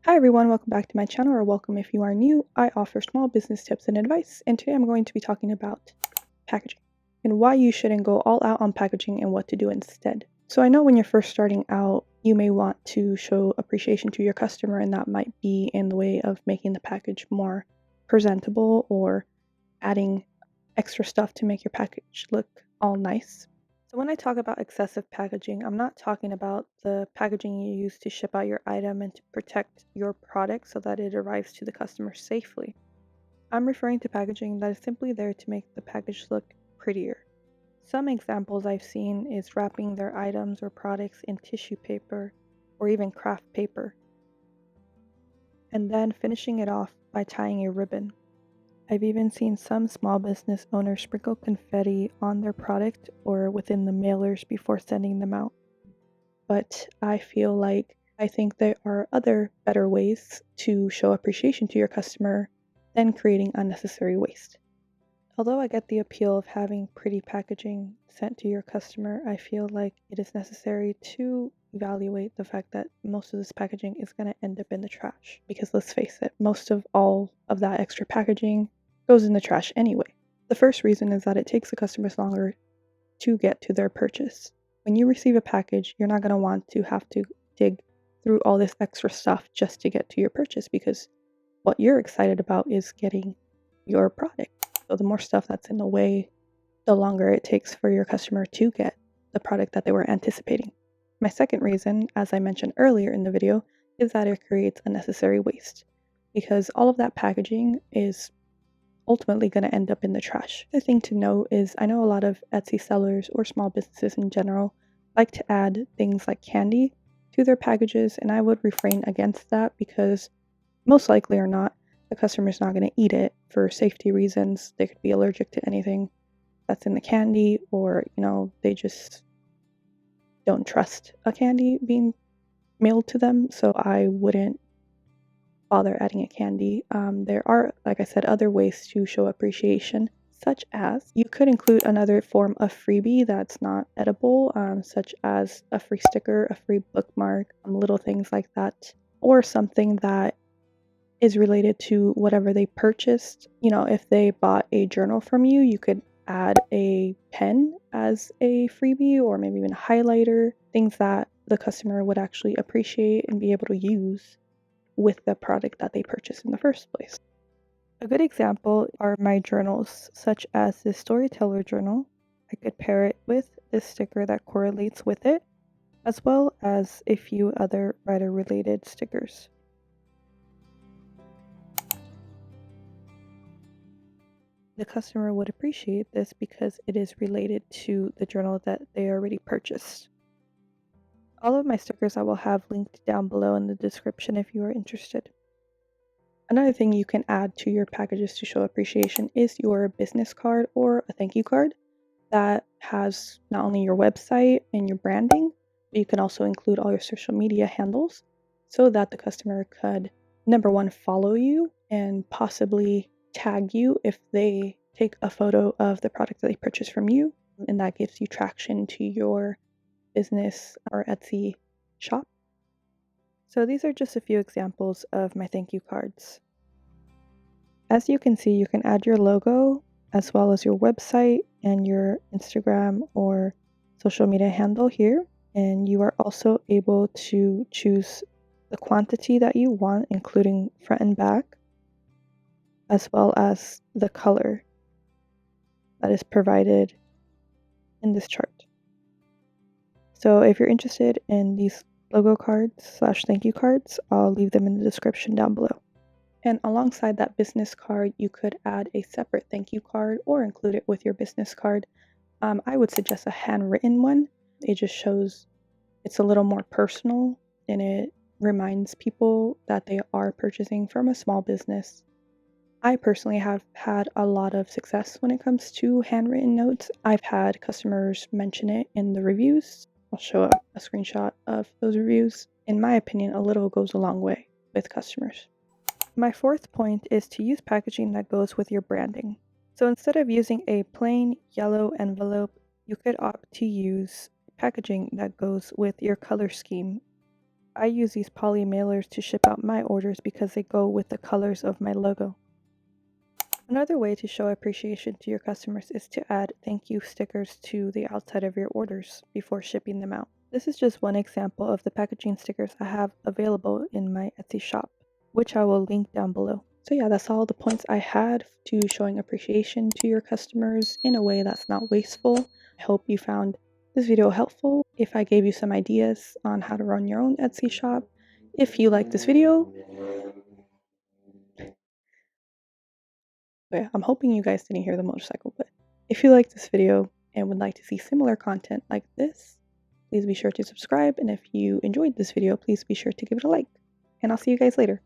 Hi everyone, welcome back to my channel, or welcome if you are new. I offer small business tips and advice, and today I'm going to be talking about packaging and why you shouldn't go all out on packaging and what to do instead. So I know when you're first starting out, you may want to show appreciation to your customer, and that might be in the way of making the package more presentable or adding extra stuff to make your package look all nice. So when I talk about excessive packaging, I'm not talking about the packaging you use to ship out your item and to protect your product so that it arrives to the customer safely. I'm referring to packaging that is simply there to make the package look prettier. Some examples I've seen is wrapping their items or products in tissue paper or even craft paper, and then finishing it off by tying a ribbon. I've even seen some small business owners sprinkle confetti on their product or within the mailers before sending them out. But I think there are other better ways to show appreciation to your customer than creating unnecessary waste. Although I get the appeal of having pretty packaging sent to your customer, I feel like it is necessary to evaluate the fact that most of this packaging is going to end up in the trash. Because let's face it, most of all of that extra packaging goes in the trash anyway. The first reason is that it takes the customers longer to get to their purchase. When you receive a package, you're not going to want to have to dig through all this extra stuff just to get to your purchase, because what you're excited about is getting your product. So the more stuff that's in the way, the longer it takes for your customer to get the product that they were anticipating. My second reason, as I mentioned earlier in the video, is that it creates unnecessary waste, because all of that packaging is ultimately going to end up in the trash. The thing to note is I know a lot of Etsy sellers or small businesses in general like to add things like candy to their packages, and I would refrain against that because most likely or not, the customer's not going to eat it for safety reasons. They could be allergic to anything that's in the candy, or, they just don't trust a candy being mailed to them. So I wouldn't bother adding a candy. There are, like I said, other ways to show appreciation, such as you could include another form of freebie that's not edible, such as a free sticker, a free bookmark, little things like that, or something that is related to whatever they purchased. If they bought a journal from you, you could add a pen as a freebie, or maybe even a highlighter, things that the customer would actually appreciate and be able to use with the product that they purchased in the first place. A good example are my journals, such as this storyteller journal. I could pair it with this sticker that correlates with it, as well as a few other writer-related stickers. The customer would appreciate this because it is related to the journal that they already purchased. All of my stickers I will have linked down below in the description if you are interested. Another thing you can add to your packages to show appreciation is your business card or a thank you card that has not only your website and your branding, but you can also include all your social media handles so that the customer could, number one, follow you and possibly tag you if they take a photo of the product that they purchased from you. And that gives you traction to your business or Etsy shop. So these are just a few examples of my thank you cards. As you can see, you can add your logo as well as your website and your Instagram or social media handle here. And you are also able to choose the quantity that you want, including front and back, as well as the color that is provided in this chart. So if you're interested in these logo cards / thank you cards, I'll leave them in the description down below. And alongside that business card, you could add a separate thank you card or include it with your business card. I would suggest a handwritten one. It just shows it's a little more personal, and it reminds people that they are purchasing from a small business. I personally have had a lot of success when it comes to handwritten notes. I've had customers mention it in the reviews. I'll show a screenshot of those reviews. In my opinion, a little goes a long way with customers. My fourth point is to use packaging that goes with your branding. So instead of using a plain yellow envelope, you could opt to use packaging that goes with your color scheme. I use these poly mailers to ship out my orders because they go with the colors of my logo. Another way to show appreciation to your customers is to add thank you stickers to the outside of your orders before shipping them out. This is just one example of the packaging stickers I have available in my Etsy shop, which I will link down below. So yeah, that's all the points I had to showing appreciation to your customers in a way that's not wasteful. I hope you found this video helpful. If I gave you some ideas on how to run your own Etsy shop. If you like this video, yeah, I'm hoping you guys didn't hear the motorcycle, but if you like this video and would like to see similar content like this, please be sure to subscribe. And if you enjoyed this video, please be sure to give it a like. And I'll see you guys later.